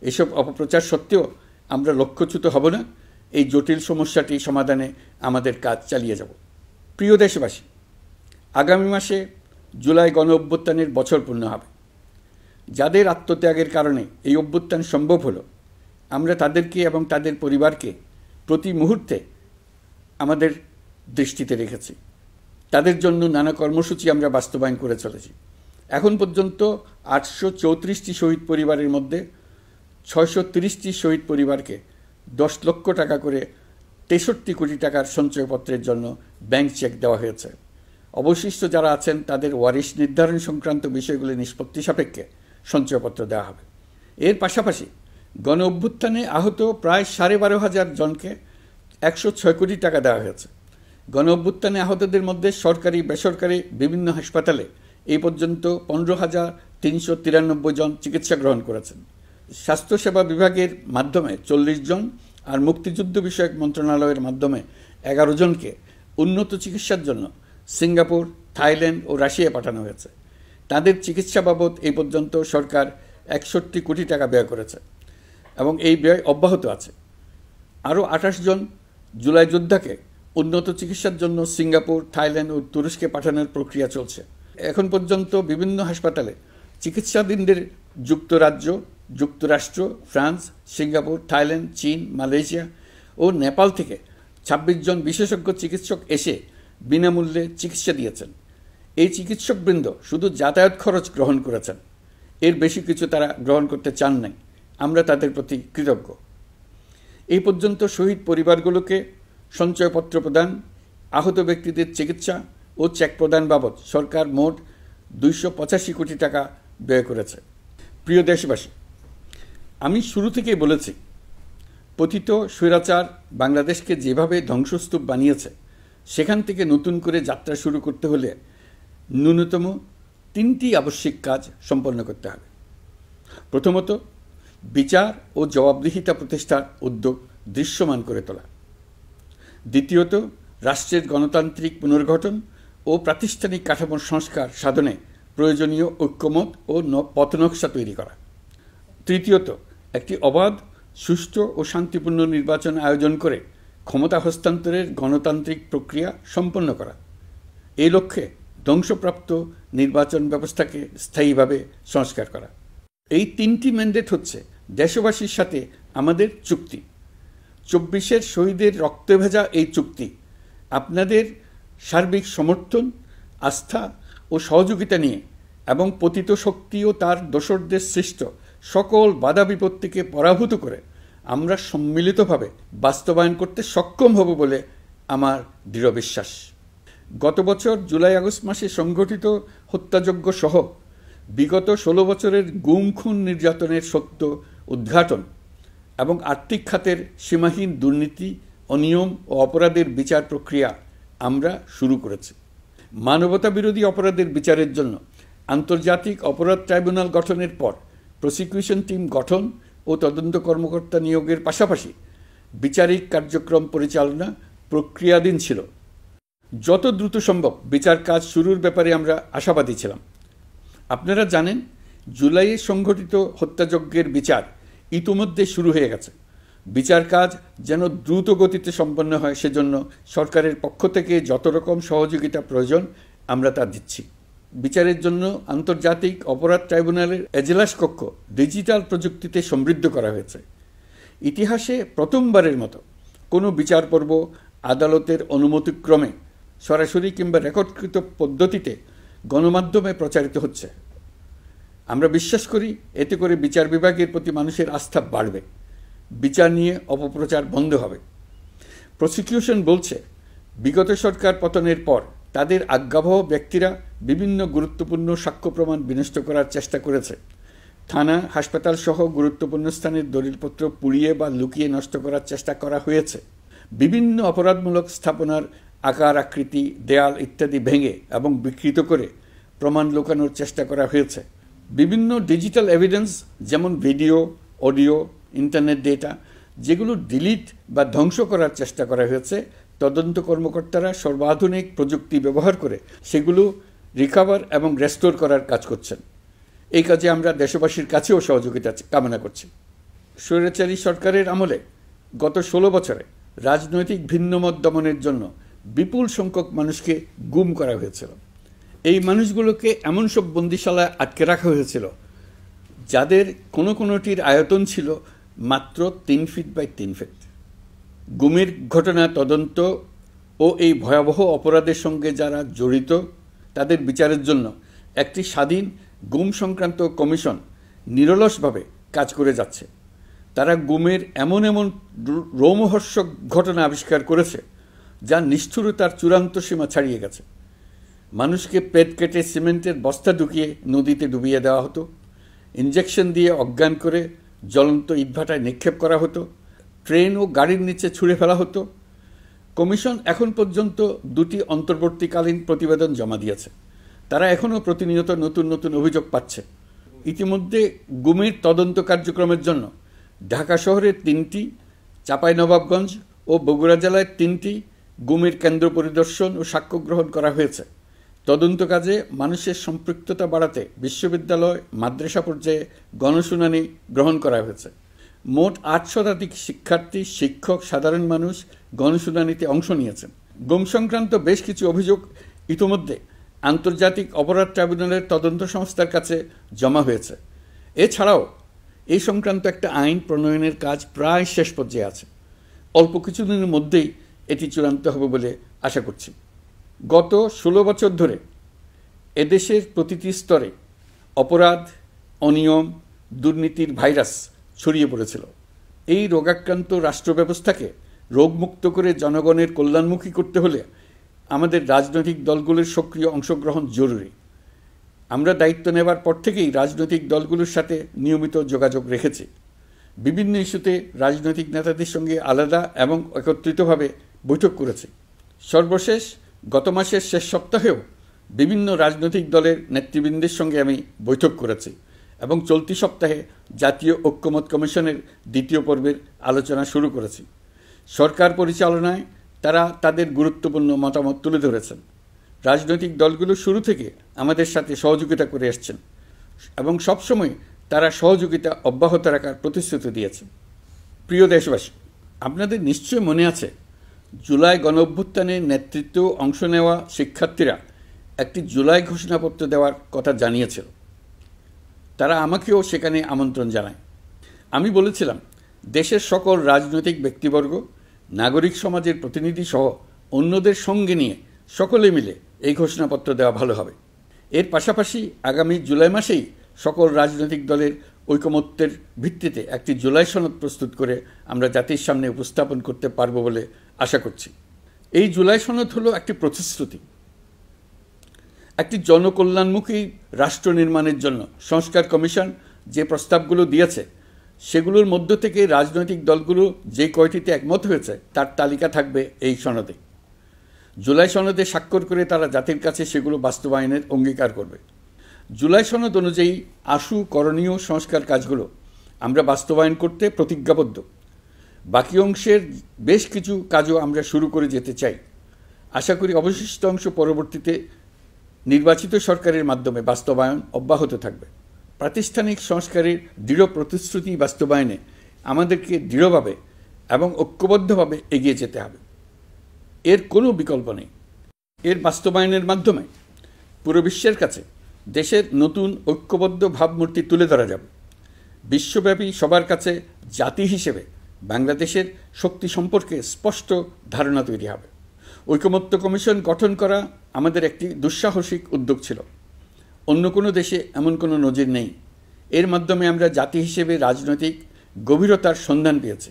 এসব অপপ্রচার সত্ত্বেও আমরা লক্ষ্যচ্যুত হব না। এই জটিল সমস্যাটি সমাধানে আমাদের কাজ চালিয়ে যাব। প্রিয় দেশবাসী, আগামী মাসে জুলাই গণ অভ্যুত্থানের বছর পূর্ণ হবে। যাদের আত্মত্যাগের কারণে এই অভ্যুত্থান সম্ভব হলো, আমরা তাদেরকে এবং তাদের পরিবারকে প্রতি মুহূর্তে আমাদের দৃষ্টিতে রেখেছি। তাদের জন্য নানা কর্মসূচি আমরা বাস্তবায়ন করে চলেছি। এখন পর্যন্ত 834টি শহীদ পরিবারের মধ্যে 630টি শহীদ পরিবারকে 10 লক্ষ টাকা করে 63 কোটি টাকার সঞ্চয়পত্রের জন্য ব্যাংক চেক দেওয়া হয়েছে। অবশিষ্ট যারা আছেন তাদের ওয়ারিশ নির্ধারণ সংক্রান্ত বিষয়গুলি নিষ্পত্তি সাপেক্ষে সঞ্চয়পত্র দেওয়া হবে। এর পাশাপাশি গণ অভ্যুত্থানে আহত প্রায় 12,500 জনকে 106 কোটি টাকা দেওয়া হয়েছে। গণ অভ্যুত্থানে আহতদের মধ্যে সরকারি বেসরকারি বিভিন্ন হাসপাতালে এই পর্যন্ত 15,393 জন চিকিৎসা গ্রহণ করেছেন। স্বাস্থ্যসেবা বিভাগের মাধ্যমে 40 জন আর মুক্তিযুদ্ধ বিষয়ক মন্ত্রণালয়ের মাধ্যমে 11 জনকে উন্নত চিকিৎসার জন্য সিঙ্গাপুর, থাইল্যান্ড ও রাশিয়া পাঠানো হয়েছে। তাদের চিকিৎসা বাবদ এই পর্যন্ত সরকার 61 কোটি টাকা ব্যয় করেছে এবং এই ব্যয় অব্যাহত আছে। আরও 28 জন জুলাই যোদ্ধাকে উন্নত চিকিৎসার জন্য সিঙ্গাপুর, থাইল্যান্ড ও তুরস্কে পাঠানোর প্রক্রিয়া চলছে। এখন পর্যন্ত বিভিন্ন হাসপাতালে চিকিৎসাধীনদের যুক্তরাজ্য, যুক্তরাষ্ট্র, ফ্রান্স, সিঙ্গাপুর, থাইল্যান্ড, চীন, মালয়েশিয়া ও নেপাল থেকে 26 জন বিশেষজ্ঞ চিকিৎসক এসে বিনামূল্যে চিকিৎসা দিয়েছেন। এই চিকিৎসকবৃন্দ শুধু যাতায়াত খরচ গ্রহণ করেছেন, এর বেশি কিছু তারা গ্রহণ করতে চান নাই। আমরা তাদের প্রতি কৃতজ্ঞ। এই পর্যন্ত শহীদ পরিবারগুলোকে সঞ্চয়পত্র প্রদান, আহত ব্যক্তিদের চিকিৎসা ও চেক প্রদান বাবদ সরকার মোট 285 কোটি টাকা ব্যয় করেছে। প্রিয় দেশবাসী, আমি শুরু থেকেই বলেছি, পতিত স্বৈরাচার বাংলাদেশকে যেভাবে ধ্বংসস্তূপ বানিয়েছে, সেখান থেকে নতুন করে যাত্রা শুরু করতে হলে ন্যূনতম 3টি আবশ্যিক কাজ সম্পন্ন করতে হবে। প্রথমত, বিচার ও জবাবদিহিতা প্রতিষ্ঠার উদ্যোগ দৃশ্যমান করে তোলা। দ্বিতীয়ত, রাষ্ট্রের গণতান্ত্রিক পুনর্গঠন ও প্রাতিষ্ঠানিক কাঠামোর সংস্কার সাধনে প্রয়োজনীয় ঐক্যমত ও পথনকশা তৈরি করা। তৃতীয়ত, একটি অবাধ, সুষ্ঠু ও শান্তিপূর্ণ নির্বাচন আয়োজন করে ক্ষমতা হস্তান্তরের গণতান্ত্রিক প্রক্রিয়া সম্পন্ন করা। এই লক্ষ্যে ধ্বংসপ্রাপ্ত নির্বাচন ব্যবস্থাকে স্থায়ীভাবে সংস্কার করা। এই 3টি ম্যান্ডেট হচ্ছে দেশবাসীর সাথে আমাদের চুক্তি। 24-এর শহীদের রক্তে ভেজা এই চুক্তি আপনাদের সার্বিক সমর্থন, আস্থা ও সহযোগিতা নিয়ে এবং পতিত শক্তি ও তার দোসরদের সৃষ্ট সকল বাধা বিপত্তিকে পরাভূত করে আমরা সম্মিলিতভাবে বাস্তবায়ন করতে সক্ষম হব বলে আমার দৃঢ় বিশ্বাস। গত বছর জুলাই আগস্ট মাসে সংঘটিত হত্যাযজ্ঞ সহ বিগত 16 বছরের গুম খুন নির্যাতনের সত্য উদ্ঘাটন এবং আর্থিক খাতের সীমাহীন দুর্নীতি, অনিয়ম ও অপরাধের বিচার প্রক্রিয়া আমরা শুরু করেছি। মানবতা বিরোধী অপরাধের বিচারের জন্য আন্তর্জাতিক অপরাধ ট্রাইব্যুনাল গঠনের পর প্রসিকিউশন টিম গঠন ও তদন্ত কর্মকর্তা নিয়োগের পাশাপাশি বিচারিক কার্যক্রম পরিচালনা প্রক্রিয়াধীন ছিল। যত দ্রুত সম্ভব বিচার কাজ শুরুর ব্যাপারে আমরা আশাবাদী ছিলাম। আপনারা জানেন, জুলাইয়ে সংঘটিত হত্যাযজ্ঞের বিচার ইতোমধ্যে শুরু হয়ে গেছে। বিচার কাজ যেন দ্রুত গতিতে সম্পন্ন হয় সেজন্য সরকারের পক্ষ থেকে যত রকম সহযোগিতা প্রয়োজন আমরা তা দিচ্ছি। বিচারের জন্য আন্তর্জাতিক অপরাধ ট্রাইব্যুনালের এজলাস কক্ষ ডিজিটাল প্রযুক্তিতে সমৃদ্ধ করা হয়েছে। ইতিহাসে প্রথমবারের মতো কোনো বিচার পর্ব আদালতের অনুমতিক্রমে সরাসরি কিংবা রেকর্ডকৃত পদ্ধতিতে গণমাধ্যমে প্রচারিত হচ্ছে। আমরা বিশ্বাস করি এতে করে বিচার বিভাগের প্রতি মানুষের আস্থা বাড়বে, বিচার নিয়ে অপপ্রচার বন্ধ হবে। প্রসিকিউশন বলছে, বিগত সরকার পতনের পর তাদের আজ্ঞাবহ ব্যক্তিরা বিভিন্ন গুরুত্বপূর্ণ সাক্ষ্য প্রমাণ বিনষ্ট করার চেষ্টা করেছে। থানা, হাসপাতাল সহ গুরুত্বপূর্ণ স্থানের দলিলপত্র পুড়িয়ে বা লুকিয়ে নষ্ট করার চেষ্টা করা হয়েছে। বিভিন্ন অপরাধমূলক স্থাপনার আকার, আকৃতি, দেয়াল ইত্যাদি ভেঙে এবং বিকৃত করে প্রমাণ লুকানোর চেষ্টা করা হয়েছে। বিভিন্ন ডিজিটাল এভিডেন্স যেমন ভিডিও, অডিও, ইন্টারনেট ডেটা যেগুলো ডিলিট বা ধ্বংস করার চেষ্টা করা হয়েছে, তদন্ত কর্মকর্তারা সর্বাধুনিক প্রযুক্তি ব্যবহার করে সেগুলো রিকভার এবং রেস্টোর করার কাজ করছেন। এই কাজে আমরা দেশবাসীর কাছেও সহযোগিতা কামনা করছি। স্বৈরাচারী সরকারের আমলে গত 16 বছরে রাজনৈতিক ভিন্নমত দমনের জন্য বিপুল সংখ্যক মানুষকে গুম করা হয়েছিল। এই মানুষগুলোকে এমন সব বন্দিশালায় আটকে রাখা হয়েছিল যাদের কোনোটির আয়তন ছিল মাত্র 3 ফিট বাই 3 ফিট। গুমের ঘটনা তদন্ত ও এই ভয়াবহ অপরাধের সঙ্গে যারা জড়িত তাদের বিচারের জন্য একটি স্বাধীন গুম সংক্রান্ত কমিশন নিরলসভাবে কাজ করে যাচ্ছে। তারা গুমের এমন রোমহর্ষক ঘটনা আবিষ্কার করেছে যা নিষ্ঠুরতার চূড়ান্ত সীমা ছাড়িয়ে গেছে। মানুষকে পেট কেটে সিমেন্টের বস্তা ঢুকিয়ে নদীতে ডুবিয়ে দেওয়া হতো, ইঞ্জেকশন দিয়ে অজ্ঞান করে জ্বলন্ত ইটভাটায় নিক্ষেপ করা হতো, ট্রেন ও গাড়ির নিচে ছুঁড়ে ফেলা হতো। কমিশন এখন পর্যন্ত 2টি অন্তর্বর্তীকালীন প্রতিবেদন জমা দিয়েছে। তারা এখনও প্রতিনিয়ত নতুন অভিযোগ পাচ্ছে। ইতিমধ্যে গুমের তদন্ত কার্যক্রমের জন্য ঢাকা শহরের 3টি, চাঁপাইনবাবগঞ্জ ও বগুড়া জেলায় 3টি গুমের কেন্দ্র পরিদর্শন ও সাক্ষ্য গ্রহণ করা হয়েছে। তদন্ত কাজে মানুষের সম্পৃক্ততা বাড়াতে বিশ্ববিদ্যালয়, মাদ্রাসা পর্যায়ে গণশুনানি গ্রহণ করা হয়েছে। মোট 8 শতাধিক শিক্ষার্থী, শিক্ষক, সাধারণ মানুষ গণশুনানিতে অংশ নিয়েছেন। গুম সংক্রান্ত বেশ কিছু অভিযোগ ইতোমধ্যে আন্তর্জাতিক অপরাধ ট্রাইব্যুনালের তদন্ত সংস্থার কাছে জমা হয়েছে। এছাড়াও এই সংক্রান্ত একটা আইন প্রণয়নের কাজ প্রায় শেষ পর্যায়ে আছে। অল্প কিছুদিনের মধ্যেই এটি চূড়ান্ত হবে বলে আশা করছি। গত 16 বছর ধরে এদেশের প্রতিটি স্তরে অপরাধ, অনিয়ম, দুর্নীতির ভাইরাস ছড়িয়ে পড়েছিল। এই রোগাক্রান্ত রাষ্ট্র ব্যবস্থাকে রোগমুক্ত করে জনগণের কল্যাণমুখী করতে হলে আমাদের রাজনৈতিক দলগুলোর সক্রিয় অংশগ্রহণ জরুরি। আমরা দায়িত্ব নেবার পর থেকেই রাজনৈতিক দলগুলোর সাথে নিয়মিত যোগাযোগ রেখেছি। বিভিন্ন ইস্যুতে রাজনৈতিক নেতাদের সঙ্গে আলাদা এবং একত্রিতভাবে বৈঠক করেছি। সর্বশেষ গত মাসের শেষ সপ্তাহেও বিভিন্ন রাজনৈতিক দলের নেতৃবৃন্দের সঙ্গে আমি বৈঠক করেছি এবং চলতি সপ্তাহে জাতীয় ঐক্যমত কমিশনের 2য় পর্বের আলোচনা শুরু করেছি। সরকার পরিচালনায় তারা তাদের গুরুত্বপূর্ণ মতামত তুলে ধরেছেন। রাজনৈতিক দলগুলো শুরু থেকে আমাদের সাথে সহযোগিতা করে আসছেন এবং সবসময় তারা সহযোগিতা অব্যাহত রাখার প্রতিশ্রুতি দিয়েছে। প্রিয় দেশবাসী, আপনাদের নিশ্চয় মনে আছে জুলাই গণঅভ্যুত্থানে নেতৃত্ব অংশ নেওয়া শিক্ষার্থীরা একটি জুলাই ঘোষণাপত্র দেওয়ার কথা জানিয়েছিল। তারা আমাকেও সেখানে আমন্ত্রণ জানায়। আমি বলেছিলাম দেশের সকল রাজনৈতিক ব্যক্তিবর্গ, নাগরিক সমাজের প্রতিনিধি সহ অন্যদের সঙ্গে নিয়ে সকলে মিলে এই ঘোষণাপত্র দেওয়া ভালো হবে। এর পাশাপাশি আগামী জুলাই মাসেই সকল রাজনৈতিক দলের ঐকমত্যের ভিত্তিতে একটি জুলাই সনদ প্রস্তুত করে আমরা জাতির সামনে উপস্থাপন করতে পারব বলে আশা করছি। এই জুলাই সনদ হলো একটি প্রতিশ্রুতি, একটি জনকল্যাণমুখী রাষ্ট্র নির্মাণের জন্য সংস্কার কমিশন যে প্রস্তাবগুলো দিয়েছে সেগুলোর মধ্য থেকে রাজনৈতিক দলগুলো যে কয়টিতে একমত হয়েছে তার তালিকা থাকবে এই সনদে। জুলাই সনদে স্বাক্ষর করে তারা জাতির কাছে সেগুলো বাস্তবায়নের অঙ্গীকার করবে। জুলাই সনদ অনুযায়ী আশু করণীয় সংস্কার কাজগুলো আমরা বাস্তবায়ন করতে প্রতিজ্ঞাবদ্ধ। বাকি অংশের বেশ কিছু কাজও আমরা শুরু করে যেতে চাই। আশা করি অবশিষ্ট অংশ পরবর্তীতে নির্বাচিত সরকারের মাধ্যমে বাস্তবায়ন অব্যাহত থাকবে। প্রাতিষ্ঠানিক সংস্কারের দৃঢ় প্রতিশ্রুতি বাস্তবায়নে আমাদেরকে দৃঢ়ভাবে এবং ঐক্যবদ্ধভাবে এগিয়ে যেতে হবে। এর কোনো বিকল্প নেই। এর বাস্তবায়নের মাধ্যমে পুরো বিশ্বের কাছে দেশের নতুন ঐক্যবদ্ধ ভাবমূর্তি তুলে ধরা যাবে। বিশ্বব্যাপী সবার কাছে জাতি হিসেবে বাংলাদেশের শক্তি সম্পর্কে স্পষ্ট ধারণা তৈরি হবে। ঐকমত্য কমিশন গঠন করা আমাদের একটি দুঃসাহসিক উদ্যোগ ছিল। অন্য কোনো দেশে এমন কোনো নজির নেই। এর মাধ্যমে আমরা জাতি হিসেবে রাজনৈতিক গভীরতার সন্ধান পেয়েছি।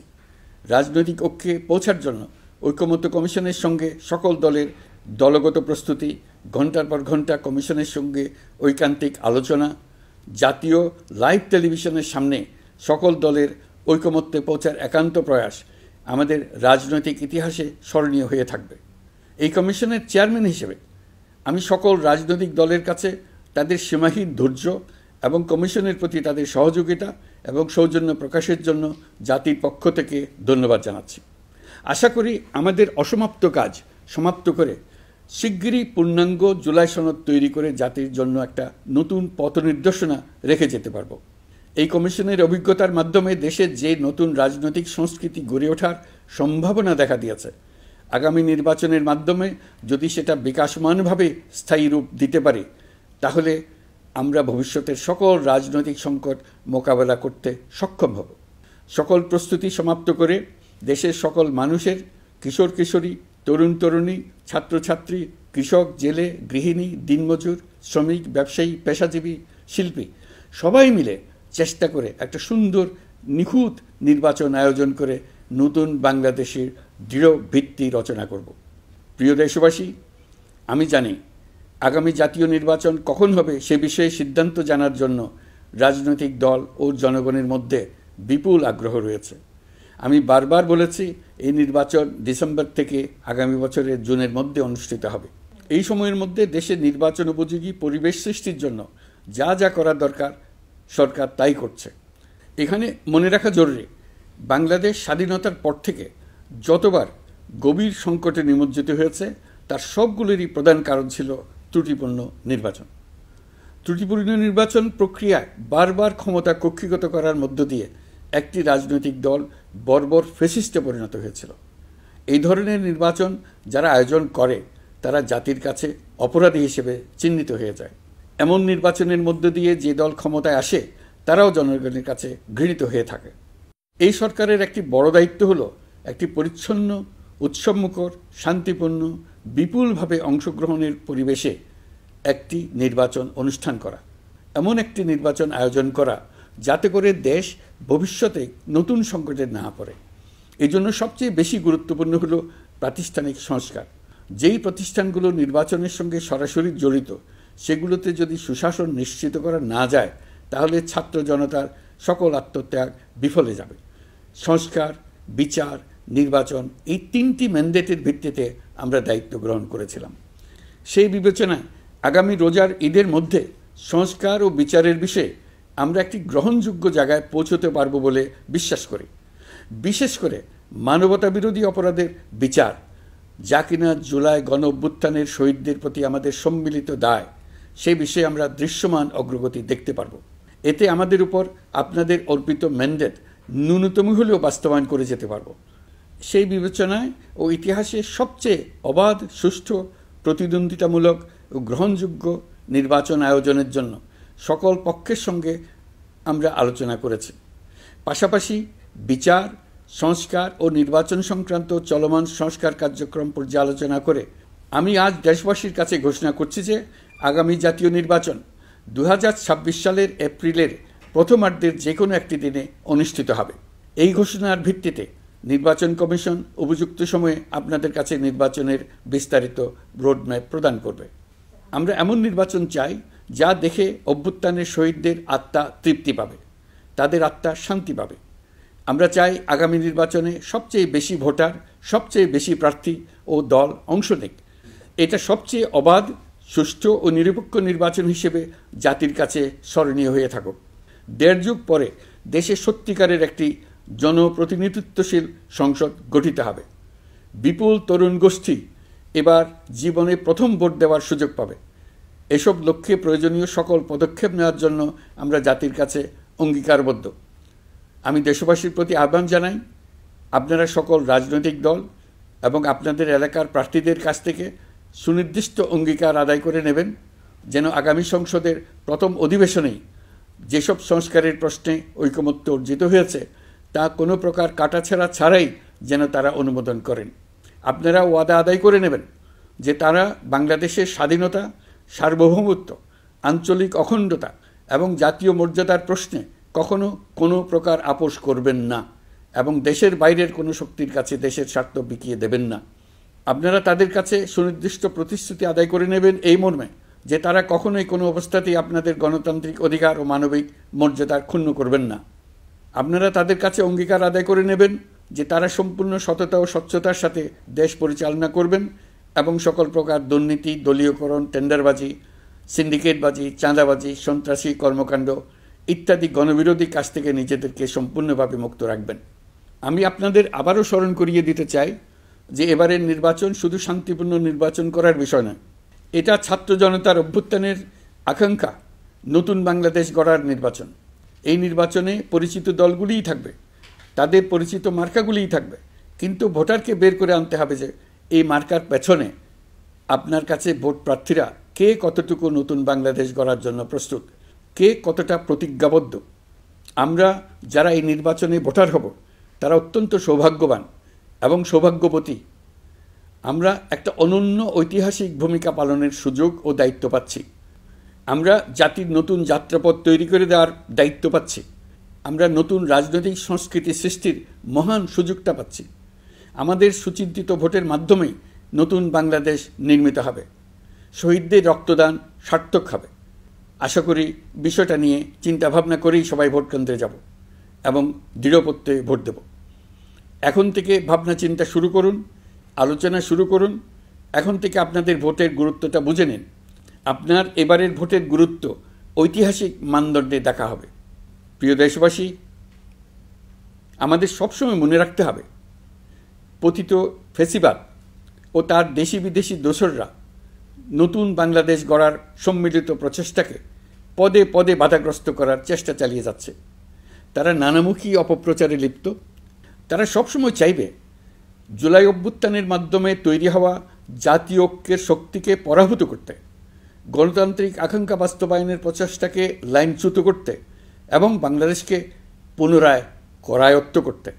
রাজনৈতিক ঐক্যে পৌঁছার জন্য ঐকমত্য কমিশনের সঙ্গে সকল দলের দলগত প্রস্তুতি, ঘণ্টার পর ঘণ্টা কমিশনের সঙ্গে ঐকান্তিক আলোচনা, জাতীয় লাইভ টেলিভিশনের সামনে সকল দলের ঐকমত্যে পৌঁছার একান্ত প্রয়াস আমাদের রাজনৈতিক ইতিহাসে স্মরণীয় হয়ে থাকবে। এই কমিশনের চেয়ারম্যান হিসেবে আমি সকল রাজনৈতিক দলের কাছে তাদের সীমাহীন ধৈর্য এবং কমিশনের প্রতি তাদের সহযোগিতা এবং সৌজন্য প্রকাশের জন্য জাতির পক্ষ থেকে ধন্যবাদ জানাচ্ছি। আশা করি আমাদের অসমাপ্ত কাজ সমাপ্ত করে শিগগিরই পূর্ণাঙ্গ জুলাই সনদ তৈরি করে জাতির জন্য একটা নতুন পথ নির্দেশনা রেখে যেতে পারব। এই কমিশনের অভিজ্ঞতার মাধ্যমে দেশের যে নতুন রাজনৈতিক সংস্কৃতি গড়ে ওঠার সম্ভাবনা দেখা দিয়েছে, আগামী নির্বাচনের মাধ্যমে যদি সেটা বিকাশমানভাবে স্থায়ী রূপ দিতে পারে তাহলে আমরা ভবিষ্যতের সকল রাজনৈতিক সংকট মোকাবেলা করতে সক্ষম হব। সকল প্রস্তুতি সমাপ্ত করে দেশের সকল মানুষের, কিশোর কিশোরী, তরুণ তরুণী, ছাত্রছাত্রী, কৃষক, জেলে, গৃহিণী, দিনমজুর, শ্রমিক, ব্যবসায়ী, পেশাজীবী, শিল্পী সবাই মিলে চেষ্টা করে একটা সুন্দর নিখুঁত নির্বাচন আয়োজন করে নতুন বাংলাদেশের দৃঢ় ভিত্তি রচনা করব। প্রিয় দেশবাসী, আমি জানি আগামী জাতীয় নির্বাচন কখন হবে সে বিষয়ে সিদ্ধান্ত জানার জন্য রাজনৈতিক দল ও জনগণের মধ্যে বিপুল আগ্রহ রয়েছে। আমি বারবার বলেছি এই নির্বাচন ডিসেম্বর থেকে আগামী বছরের জুনের মধ্যে অনুষ্ঠিত হবে। এই সময়ের মধ্যে দেশের নির্বাচন উপযোগী পরিবেশ সৃষ্টির জন্য যা যা করা দরকার সরকার তাই করছে। এখানে মনে রাখা জরুরি, বাংলাদেশ স্বাধীনতার পর থেকে যতবার গভীর সংকটে নিমজ্জিত হয়েছে তার সবগুলোরই প্রধান কারণ ছিল ত্রুটিপূর্ণ নির্বাচন। ত্রুটিপূর্ণ নির্বাচন প্রক্রিয়ায় বারবার ক্ষমতা কক্ষিগত করার মধ্য দিয়ে একটি রাজনৈতিক দল বর্বর ফ্যাসিস্টে পরিণত হয়েছিল। এই ধরনের নির্বাচন যারা আয়োজন করে তারা জাতির কাছে অপরাধী হিসেবে চিহ্নিত হয়ে যায়। এমন নির্বাচনের মধ্য দিয়ে যে দল ক্ষমতায় আসে তারাও জনগণের কাছে ঘৃণিত হয়ে থাকে। এই সরকারের একটি বড় দায়িত্ব হলো একটি পরিচ্ছন্ন, উৎসবমুখর, শান্তিপূর্ণ, বিপুলভাবে অংশগ্রহণের পরিবেশে একটি নির্বাচন অনুষ্ঠান করা, এমন একটি নির্বাচন আয়োজন করা যাতে করে দেশ ভবিষ্যতে নতুন সংকটে না পড়ে। এই জন্য সবচেয়ে বেশি গুরুত্বপূর্ণ হলো প্রাতিষ্ঠানিক সংস্কার। যেই প্রতিষ্ঠানগুলো নির্বাচনের সঙ্গে সরাসরি জড়িত সেগুলোতে যদি সুশাসন নিশ্চিত করা না যায় তাহলে ছাত্র জনতার সকল আত্মত্যাগ বিফলে যাবে। সংস্কার, বিচার, নির্বাচন এই তিনটি ম্যান্ডেটের ভিত্তিতে আমরা দায়িত্ব গ্রহণ করেছিলাম। সেই বিবেচনায় আগামী রোজার ঈদের মধ্যে সংস্কার ও বিচারের বিষয়ে আমরা একটি গ্রহণযোগ্য জায়গায় পৌঁছতে পারব বলে বিশ্বাস করি। বিশেষ করে মানবতা বিরোধী অপরাধের বিচার, যা কিনা জুলাই গণ অভ্যুত্থানের শহীদদের প্রতি আমাদের সম্মিলিত দায়, সেই বিষয়ে আমরা দৃশ্যমান অগ্রগতি দেখতে পারব। এতে আমাদের উপর আপনাদের অর্পিত ম্যান্ডেট ন্যূনতম হলেও বাস্তবায়ন করে যেতে পারব। সেই বিবেচনায় ও ইতিহাসে সবচেয়ে অবাধ, সুষ্ঠু, প্রতিদ্বন্দ্বিতামূলক ও গ্রহণযোগ্য নির্বাচন আয়োজনের জন্য সকল পক্ষের সঙ্গে আমরা আলোচনা করেছি। পাশাপাশি বিচার, সংস্কার ও নির্বাচন সংক্রান্ত চলমান সংস্কার কার্যক্রম পর্যালোচনা করে আমি আজ দেশবাসীর কাছে ঘোষণা করছি যে আগামী জাতীয় নির্বাচন 2026 সালের এপ্রিলের প্রথমার্ধের যে কোনো একটি দিনে অনুষ্ঠিত হবে। এই ঘোষণার ভিত্তিতে নির্বাচন কমিশন উপযুক্ত সময়ে আপনাদের কাছে নির্বাচনের বিস্তারিত রোডম্যাপ প্রদান করবে। আমরা এমন নির্বাচন চাই যা দেখে অভ্যুত্থানের শহীদদের আত্মা তৃপ্তি পাবে, তাদের আত্মা শান্তি পাবে। আমরা চাই আগামী নির্বাচনে সবচেয়ে বেশি ভোটার, সবচেয়ে বেশি প্রার্থী ও দল অংশ নেক। এটা সবচেয়ে অবাধ, সুষ্ঠু ও নিরপেক্ষ নির্বাচন হিসেবে জাতির কাছে স্মরণীয় হয়ে থাকুক। ১.৫ যুগ পরে দেশে সত্যিকারের একটি জনপ্রতিনিধিত্বশীল সংসদ গঠিত হবে। বিপুল তরুণ গোষ্ঠী এবার জীবনে প্রথম ভোট দেওয়ার সুযোগ পাবে। এসব লক্ষ্যে প্রয়োজনীয় সকল পদক্ষেপ নেওয়ার জন্য আমরা জাতির কাছে অঙ্গীকারবদ্ধ। আমি দেশবাসীর প্রতি আহ্বান জানাই, আপনারা সকল রাজনৈতিক দল এবং আপনাদের এলাকার প্রার্থীদের কাছ থেকে সুনির্দিষ্ট অঙ্গীকার আদায় করে নেবেন, যেন আগামী সংসদের প্রথম অধিবেশনেই যেসব সংস্কারের প্রশ্নে ঐকমত্য অর্জিত হয়েছে তা কোনো প্রকার কাটাছেঁড়া ছাড়াই যেন তারা অনুমোদন করেন। আপনারা ওয়াদা আদায় করে নেবেন যে তারা বাংলাদেশের স্বাধীনতা, সার্বভৌমত্ব, আঞ্চলিক অখণ্ডতা এবং জাতীয় মর্যাদার প্রশ্নে কখনো কোনো প্রকার আপোষ করবেন না এবং দেশের বাইরের কোনো শক্তির কাছে দেশের স্বার্থ বিকিয়ে দেবেন না। আপনারা তাদের কাছে সুনির্দিষ্ট প্রতিশ্রুতি আদায় করে নেবেন এই মর্মে যে তারা কখনোই কোনো অবস্থাতেই আপনাদের গণতান্ত্রিক অধিকার ও মানবিক মর্যাদার ক্ষুণ্ণ করবেন না। আপনারা তাদের কাছে অঙ্গীকার আদায় করে নেবেন যে তারা সম্পূর্ণ সততা ও স্বচ্ছতার সাথে দেশ পরিচালনা করবেন এবং সকল প্রকার দুর্নীতি, দলীয়করণ, টেন্ডারবাজি, সিন্ডিকেটবাজি, চাঁদাবাজি, সন্ত্রাসী কর্মকাণ্ড ইত্যাদি গণবিরোধী কাজ থেকে নিজেদেরকে সম্পূর্ণভাবে মুক্ত রাখবেন। আমি আপনাদের আবারও স্মরণ করিয়ে দিতে চাই যে এবারের নির্বাচন শুধু শান্তিপূর্ণ নির্বাচন করার বিষয় নয়, এটা ছাত্র জনতার অভ্যুত্থানের আকাঙ্ক্ষা নতুন বাংলাদেশ গড়ার নির্বাচন। এই নির্বাচনে পরিচিত দলগুলিই থাকবে, তাদের পরিচিত মার্কাগুলিই থাকবে, কিন্তু ভোটারকে বের করে আনতে হবে যে এই মার্কার পেছনে আপনার কাছে ভোট প্রার্থীরা কে কতটুকু নতুন বাংলাদেশ গড়ার জন্য প্রস্তুত, কে কতটা প্রতিজ্ঞাবদ্ধ। আমরা যারা এই নির্বাচনে ভোটার হব তারা অত্যন্ত সৌভাগ্যবান এবং সৌভাগ্যবতী। আমরা একটা অনন্য ঐতিহাসিক ভূমিকা পালনের সুযোগ ও দায়িত্ব পাচ্ছি। আমরা জাতির নতুন যাত্রাপথ তৈরি করে দেওয়ার দায়িত্ব পাচ্ছি। আমরা নতুন রাজনৈতিক সংস্কৃতি সৃষ্টির মহান সুযোগটা পাচ্ছি। আমাদের সুচিন্তিত ভোটের মাধ্যমেই নতুন বাংলাদেশ নির্মিত হবে। শহীদদের রক্তদান সার্থক হবে। আশা করি বিষয়টা নিয়ে চিন্তাভাবনা করেই সবাই ভোট কেন্দ্রে যাব এবং দৃঢ়প্রত্যয়ে ভোট দেব। এখন থেকে ভাবনা চিন্তা শুরু করুন, আলোচনা শুরু করুন। এখন থেকে আপনাদের ভোটের গুরুত্বটা বুঝে নিন। আপনার এবারের ভোটের গুরুত্ব ঐতিহাসিক মানদণ্ডে দেখা হবে। প্রিয় দেশবাসী, আমাদের সবসময় মনে রাখতে হবে পতিত ফ্যাসিবাদ ও তার দেশি বিদেশি দোসররা নতুন বাংলাদেশ গড়ার সম্মিলিত প্রচেষ্টাকে পদে পদে বাধাগ্রস্ত করার চেষ্টা চালিয়ে যাচ্ছে। তারা নানামুখী অপপ্রচারে লিপ্ত। তারা সবসময় চাইবে জুলাই অভ্যুত্থানের মাধ্যমে তৈরি হওয়া জাতীয় ঐক্যের শক্তিকে পরাভূত করতে, গণতান্ত্রিক আকাঙ্ক্ষা বাস্তবায়নের প্রচেষ্টাকে লাইনচ্যুত করতে এবং বাংলাদেশকে পুনরায় করায়ত্ত করতে।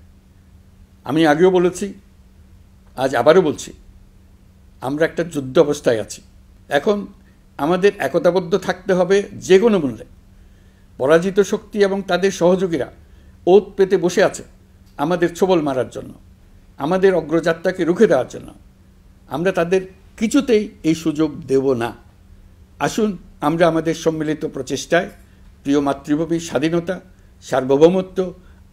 আমি আগেও বলেছি, আজ আবারও বলছি, আমরা একটা যুদ্ধ অবস্থায় আছি। এখন আমাদের একতাবদ্ধ থাকতে হবে যে কোনো মূল্যে। পরাজিত শক্তি এবং তাদের সহযোগীরা ওত পেতে বসে আছে আমাদের ছোবল মারার জন্য, আমাদের অগ্রযাত্রাকে রুখে দেওয়ার জন্য। আমরা তাদের কিছুতেই এই সুযোগ দেব না। আসুন আমরা আমাদের সম্মিলিত প্রচেষ্টায় প্রিয় মাতৃভূমির স্বাধীনতা, সার্বভৌমত্ব,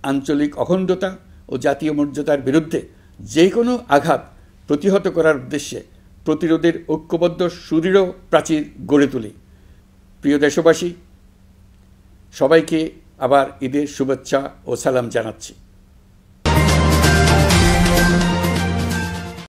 আঞ্চলিক অখণ্ডতা ও জাতীয় মর্যাদার বিরুদ্ধে যে কোনো আঘাত প্রতিহত করার উদ্দেশ্যে প্রতিরোধের ঐক্যবদ্ধ সুদৃঢ় প্রাচীর গড়ে তুলি। প্রিয় দেশবাসী, সবাইকে আবার ঈদের শুভেচ্ছা ও সালাম জানাচ্ছি।